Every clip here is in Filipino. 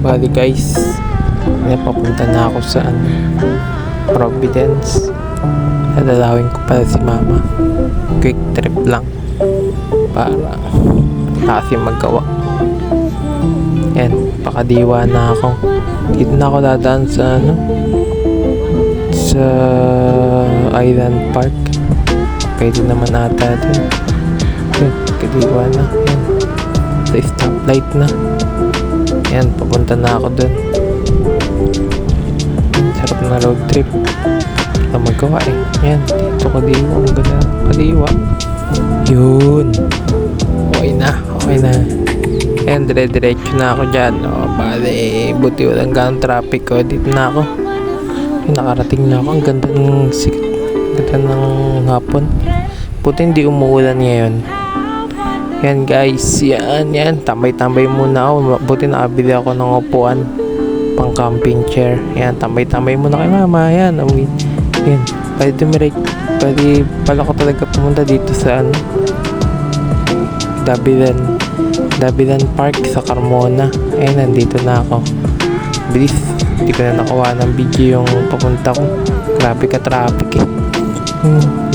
Bali guys, papunta na ako sa Providence. Dadalawin ko pala si mama. Quick trip lang para kasi magawa. Yan, pakadiwa na ako. Dito na ako dadaan sa sa Island Park. Pwede naman ata dun. Yan, kadiwa na. Yan, sa stoplight na. Yan, papunta na ako dun. Sarap na road trip. Ito magawa eh. Yan, dito kadiwa. Ang ganda kadiwa. Yun. Okay na. Yan, dire-diretso na ako dyan. O, bale, buti walang ganong traffic ko. Dito na ako. Nakarating na ako. Ang ganda ng sikat. Ganda ng hapon. Buti hindi umuulan ngayon. Yan guys. Yan. Tambay-tambay muna ako. Buti nakabili ako ng upuan. Pang camping chair. Yan, tambay-tambay muna kay mama. Yan. Yan. Pwede pala ko talaga pumunta dito sa Dabilan Park sa Carmona. Ayun, nandito na ako. Bilis. Hindi ko na nakuha ng video yung papunta ko. Grabe ka traffic eh.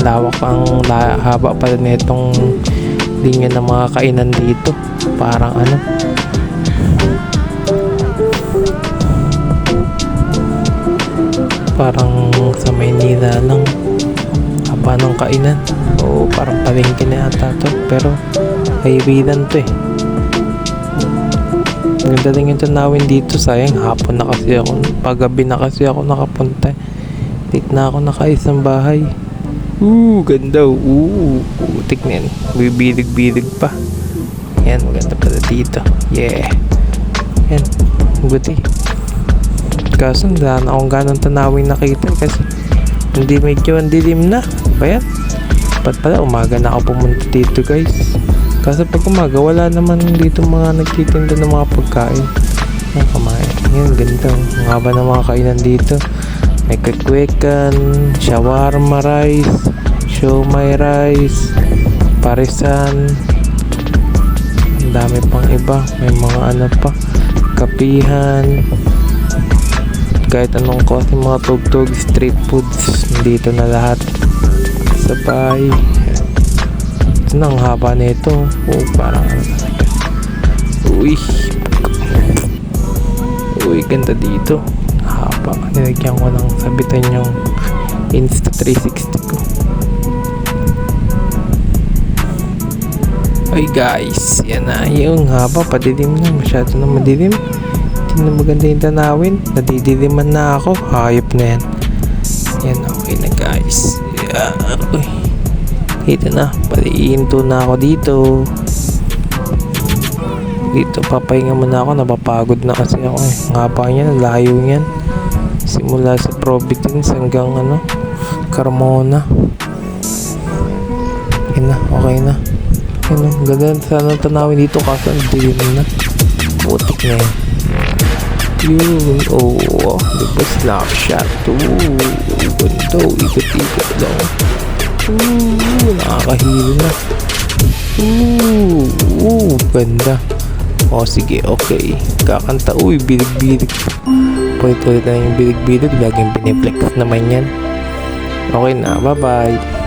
Lawak ang haba pala nitong linya ng mga kainan dito. Parang parang sa Maynila lang haba ng kainan. O parang palengke na ata to. Pero highway lang to eh. Ganda lang yung tanawin dito. Sayang hapon na kasi ako. Paggabi na kasi ako nakapunta. Late na ako nakaisang bahay. Ganda. Tignan. Bibilig-bilig pa. Yan, maganda pala dito. Yeah. Yan. Buti. Kaso wala na akong ganong tanawin nakita kasi hindi medyo ang dilim na. Ba yan? Ba't pala umaga na ako pumunta dito guys. Kasi pag umaga wala naman dito mga nagtitinda ng mga pagkain. Ang kamain. Yan, ganito. Ang haba ng mga kainan dito. May kwek-kwekan, shawarma rice, siomai rice, parisan. Ang dami pang iba. May mga pa. Kapihan. Kahit anong kasi mga tugtog, street foods. Dito na lahat. Sabay. Ang haba nito. Parang Uy, ganda dito. Haba. Nilagyan ko ng sabitan yung Insta360 ko. Ay guys, yan na. Yung haba, padilim na. Masyado na madilim. Hindi na maganda yung tanawin. Nadidiliman na ako. Hayop na yan. Yan, okay na guys. Uy. Dito na, paliinto na ako dito. Dito, papahinga muna ako. Napapagod na kasi ako eh. Ang haba niyan, layo niyan. Simula sa Providence hanggang Carmona. Okay na. Ganda sana tanawin dito kasi ang dilim na. Putik na yan. Yun, diba snapshot? Ganito, ikot-ikot lang. Nakakahilo na. Ganda. Sige, okay. Kakanta. Bilig-bilig. Pulit-pulit na yung bilig-bilig. Laging piniflex naman yan. Okay na, bye-bye.